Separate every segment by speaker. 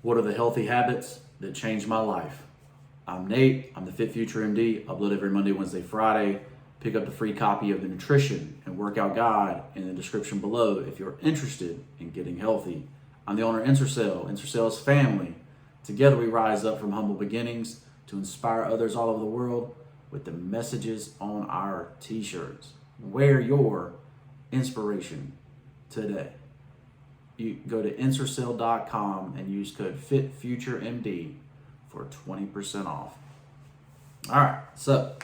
Speaker 1: What are the healthy habits that changed my life? I'm Nate. I'm the FitFutureMD. Upload every Monday, Wednesday, Friday. Pick up the free copy of the Nutrition and Workout Guide in the description below if you're interested in getting healthy. I'm the owner of Ensorsale. Ensorsale is family. Together we rise up from humble beginnings to inspire others all over the world with the messages on our t-shirts. Wear your inspiration today. You go to Ensorsale.com and use code FitFutureMD for 20% off. All right, so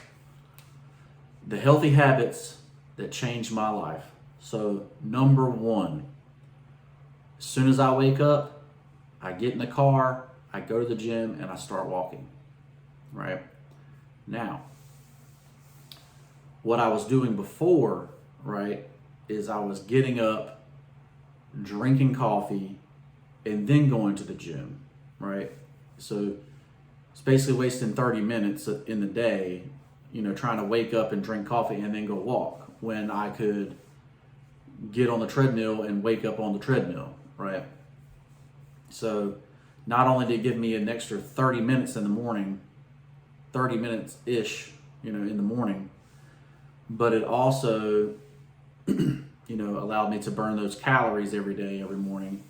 Speaker 1: the healthy habits that changed my life. So number one, as soon as I wake up, I get in the car, I go to the gym, and I start walking, right? Now, what I was doing before, right, is I was getting up, drinking coffee, and then going to the gym, right? So it's basically wasting 30 minutes in the day, trying to wake up and drink coffee and then go walk when I could get on the treadmill and wake up on the treadmill, right? So not only did it give me an extra 30 minutes in the morning, 30 minutes-ish, in the morning, but it also, allowed me to burn those calories every day, every morning.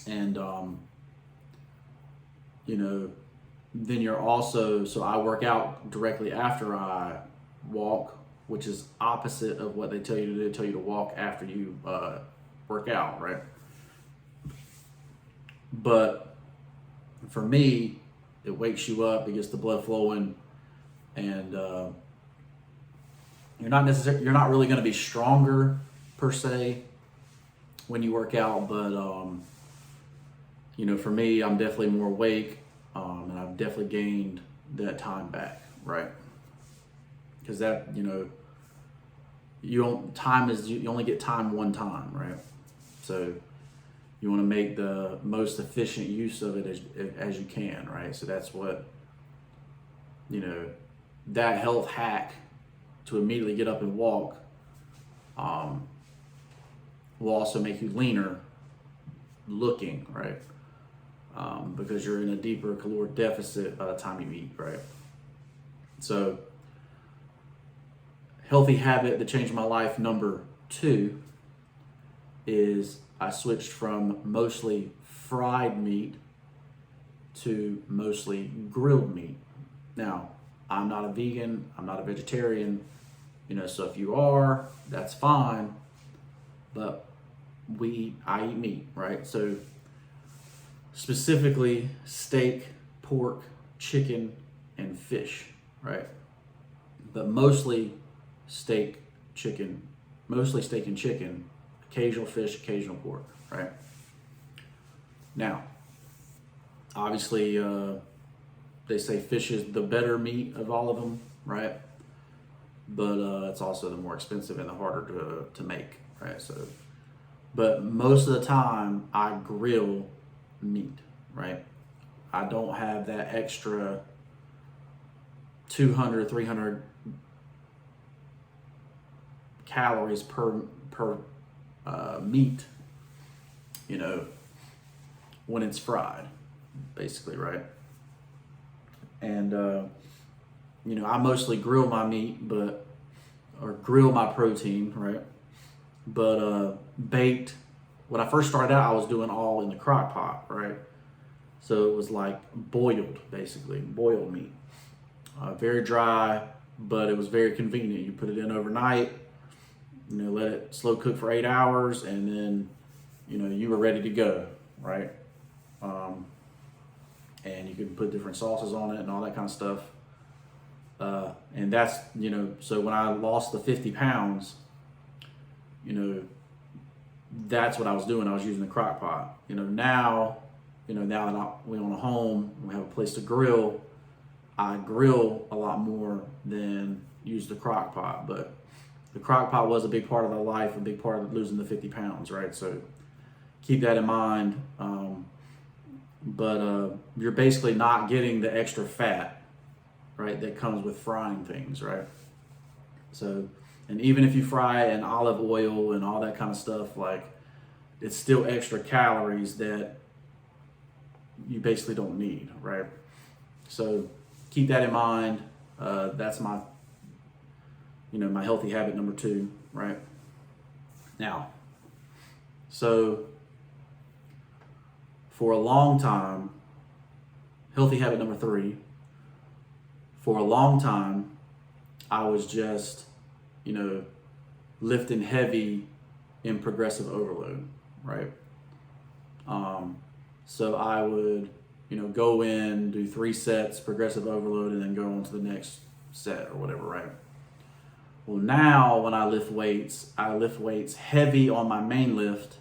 Speaker 1: And, then you're also, so I work out directly after I walk, which is opposite of what they tell you to do. They tell you to walk after you work out, right? But for me, it wakes you up, it gets the blood flowing, and you're not really going to be stronger per se when you work out, but for me, I'm definitely more awake, and I've definitely gained that time back, right? Because that, you only get time one time, right? So you want to make the most efficient use of it as you can, right? So that's what, that health hack to immediately get up and walk will also make you leaner looking, right? Because you're in a deeper caloric deficit by the time you eat, right? So healthy habit that changed my life number 2 is I switched from mostly fried meat to mostly grilled meat. Now, I'm not a vegan, I'm not a vegetarian, so if you are, that's fine, but I eat meat, right? So specifically steak, pork, chicken, and fish, right? But mostly steak and chicken, occasional fish, occasional pork, right? Now, obviously, they say fish is the better meat of all of them, right? But it's also the more expensive and the harder to make, right? So, but most of the time, I grill meat, right? I don't have that extra 200, 300 calories per meat, when it's fried, basically, right? And, I mostly grill my meat, or grill my protein, right? But baked, when I first started out, I was doing all in the crock pot, right? So it was like boiled meat. Very dry, but it was very convenient. You put it in overnight, let it slow cook for 8 hours, and then, you were ready to go, right? And you can put different sauces on it and all that kind of stuff. And that's, so when I lost the 50 pounds, that's what I was doing. I was using the crock pot. Now that we own a home, we have a place to grill, I grill a lot more than use the crock pot. But the crock pot was a big part of my life, a big part of losing the 50 pounds, right? So keep that in mind. But you're basically not getting the extra fat, right, that comes with frying things, right? So, and even if you fry it in olive oil and all that kind of stuff, like, it's still extra calories that you basically don't need, right? So keep that in mind. That's my, my healthy habit number 2, right? Now, so for a long time, healthy habit number 3, for a long time, I was just, lifting heavy in progressive overload, right? So I would, go in, do 3 sets, progressive overload, and then go on to the next set or whatever, right? Well, now when I lift weights heavy on my main lift,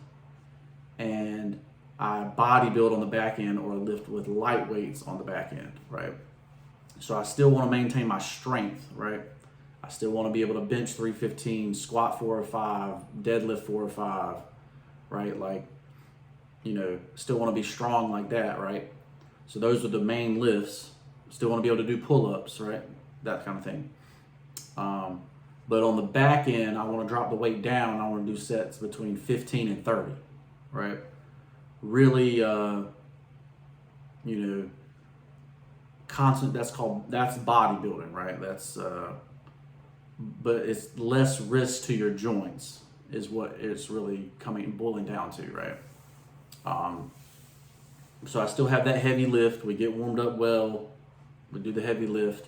Speaker 1: and I body build on the back end, or lift with light weights on the back end, right? So I still want to maintain my strength, right? I still want to be able to bench 315, squat 405, deadlift 405, right? Like, still want to be strong like that, right? So those are the main lifts. Still want to be able to do pull-ups, right? That kind of thing. But on the back end, I want to drop the weight down. I want to do sets between 15 and 30, right? Really, constant. That's bodybuilding, right? That's, but it's less risk to your joints is what it's really boiling down to, right? So I still have that heavy lift. We get warmed up well. We do the heavy lift,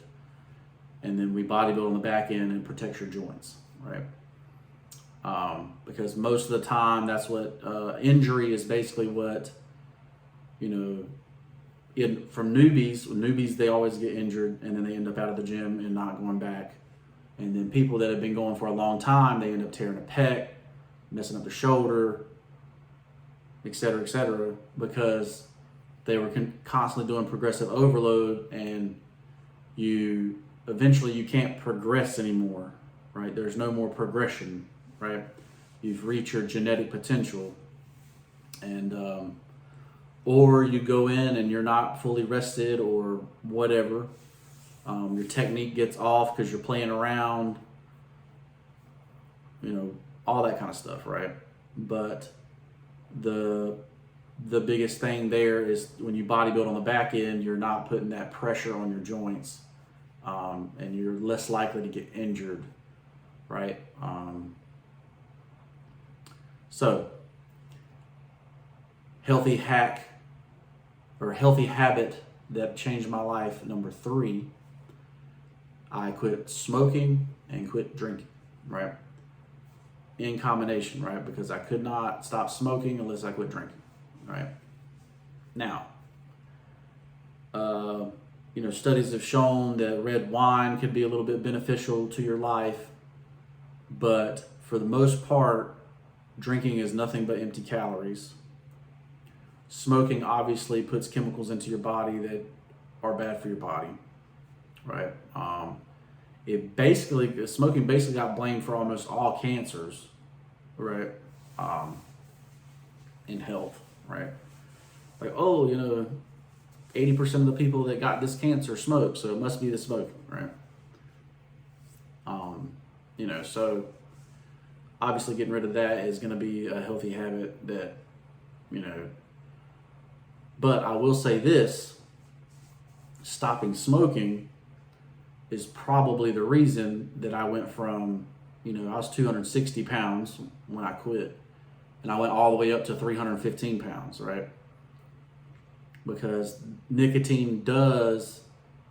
Speaker 1: and then we body build on the back end and protect your joints, right? Because most of the time, that's what injury is basically what, from newbies, they always get injured, and then they end up out of the gym and not going back. And then people that have been going for a long time, they end up tearing a pec, messing up the shoulder, et cetera, because they were constantly doing progressive overload, and eventually you can't progress anymore, right? There's no more progression, right? You've reached your genetic potential, and or you go in and you're not fully rested or whatever. Your technique gets off because you're playing around, all that kind of stuff, right? But the biggest thing there is when you body build on the back end, you're not putting that pressure on your joints, and you're less likely to get injured, right? So healthy habit that changed my life, number 3, I quit smoking and quit drinking, right? In combination, right? Because I could not stop smoking unless I quit drinking, right? Now, studies have shown that red wine could be a little bit beneficial to your life, but for the most part, drinking is nothing but empty calories. Smoking obviously puts chemicals into your body that are bad for your body, right? Smoking basically got blamed for almost all cancers, right? In health, right? Like, 80% of the people that got this cancer smoke, so it must be the smoking, right? So obviously getting rid of that is going to be a healthy habit that, but I will say this, stopping smoking is probably the reason that I went from, I was 260 pounds when I quit, and I went all the way up to 315 pounds, right? Because nicotine does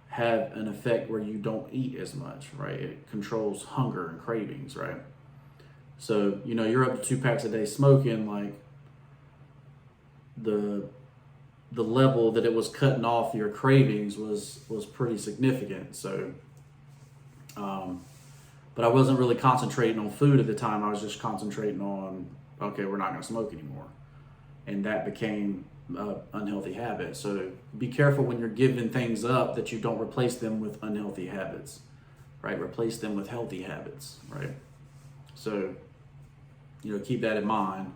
Speaker 1: have an effect where you don't eat as much, right? It controls hunger and cravings, right? So, you're up to 2 packs a day smoking, like the level that it was cutting off your cravings was pretty significant. So, but I wasn't really concentrating on food at the time. I was just concentrating on, okay, we're not going to smoke anymore. And that became an unhealthy habit. So be careful when you're giving things up that you don't replace them with unhealthy habits, right? Replace them with healthy habits, right? So, keep that in mind.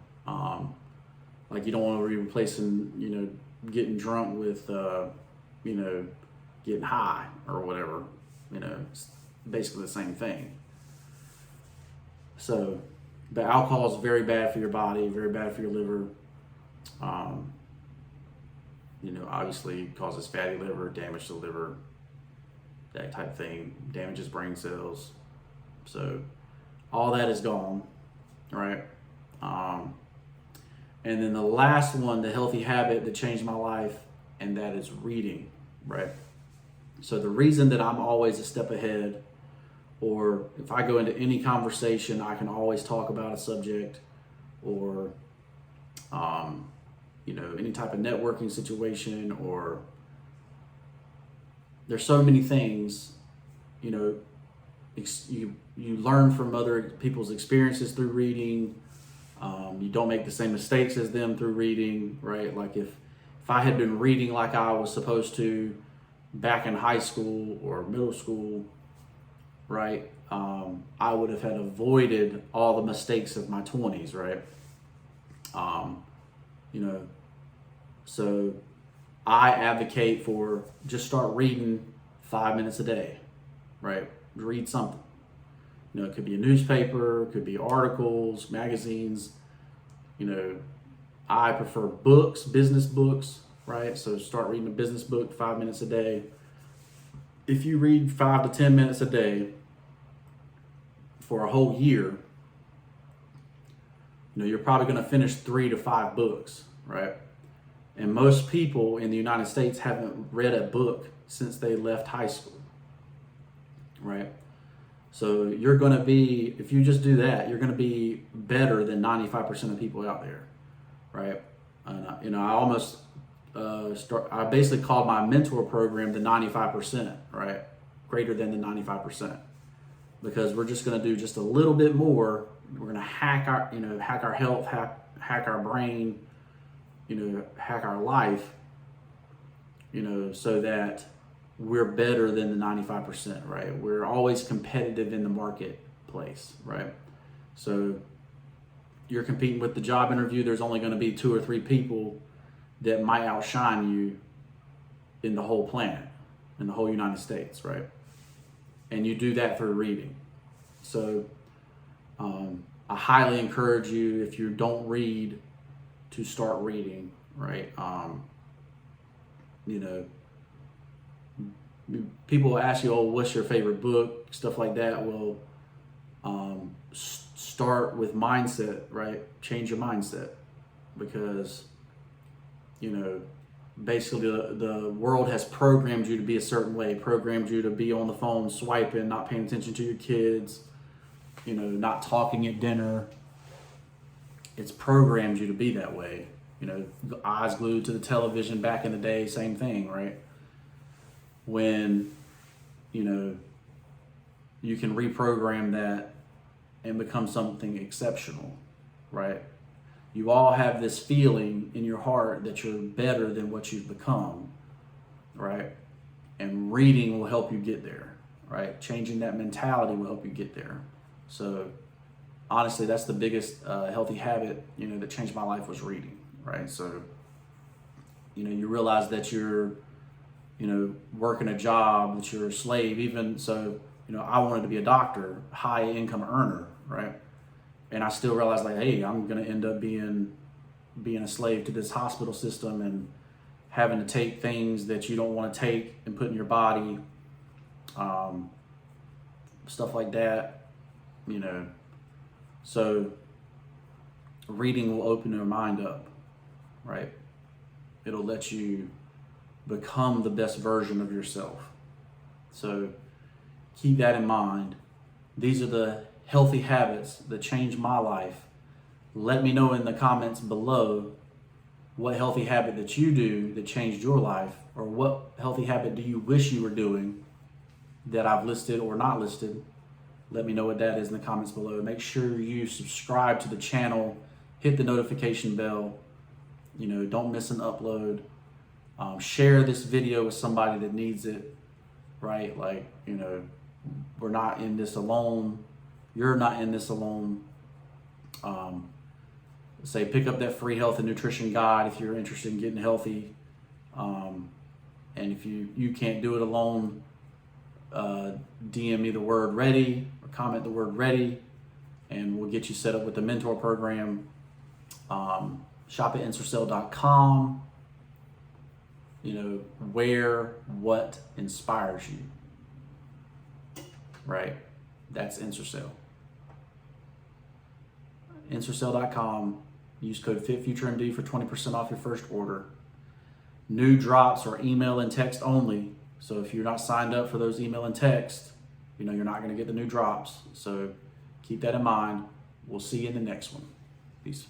Speaker 1: Like you don't want to be replacing, getting drunk with, getting high or whatever, it's basically the same thing. So, but alcohol is very bad for your body, very bad for your liver. obviously causes fatty liver, damage to the liver, that type of thing, damages brain cells. So all that is gone, right? And then the last one, the healthy habit that changed my life, and that is reading, right? So the reason that I'm always a step ahead, or if I go into any conversation, I can always talk about a subject, or any type of networking situation, or there's so many things, you learn from other people's experiences through reading. You don't make the same mistakes as them through reading, right? Like if I had been reading like I was supposed to back in high school or middle school, right? I would have had avoided all the mistakes of my 20s, right? So I advocate for just start reading 5 minutes a day, right? Read something. It could be a newspaper, it could be articles, magazines. I prefer books, business books, right? So start reading a business book 5 minutes a day. If you read 5 to 10 minutes a day for a whole year, you're probably going to finish 3 to 5 books, right? And most people in the United States haven't read a book since they left high school, right? So you're going to be, if you just do that, you're going to be better than 95% of people out there, right? I basically called my mentor program the 95%, right? Greater than the 95%, because we're just going to do just a little bit more. We're going to hack our health, hack our brain, hack our life, so that we're better than the 95%, right? We're always competitive in the marketplace, right? So you're competing with the job interview. There's only going to be 2 or 3 people that might outshine you in the whole planet, in the whole United States, right? And you do that through reading. So I highly encourage you, if you don't read, to start reading, right? People ask you, what's your favorite book? Stuff like that. Well, start with mindset, right? Change your mindset, because, basically the world has programmed you to be a certain way, programmed you to be on the phone swiping, not paying attention to your kids, not talking at dinner. It's programmed you to be that way. Eyes glued to the television back in the day, same thing, right? When, you can reprogram that and become something exceptional, right? You all have this feeling in your heart that you're better than what you've become, right? And reading will help you get there, right? Changing that mentality will help you get there. So honestly, that's the biggest healthy habit, that changed my life, was reading, right? So, you realize that you're, working a job, that you're a slave. Even so, I wanted to be a doctor, high income earner, right? And I still realized, like, hey, I'm going to end up being a slave to this hospital system and having to take things that you don't want to take and put in your body, stuff like that, So reading will open your mind up, right? It'll let you become the best version of yourself. So keep that in mind. These are the healthy habits that changed my life. Let me know in the comments below what healthy habit that you do that changed your life, or what healthy habit do you wish you were doing that I've listed or not listed. Let me know what that is in the comments below. Make sure you subscribe to the channel, hit the notification bell, don't miss an upload. Share this video with somebody that needs it, right? Like, we're not in this alone. You're not in this alone. Say pick up that free health and nutrition guide if you're interested in getting healthy. And if you can't do it alone, DM me the word ready, or comment the word ready, and we'll get you set up with the mentor program. Shop at Ensorsale.com. wear what inspires you, right? That's Ensorsale. Ensorsale.com. Use code FitFutureMD for 20% off your first order. New drops are email and text only. So if you're not signed up for those email and text, you're not going to get the new drops. So keep that in mind. We'll see you in the next one. Peace.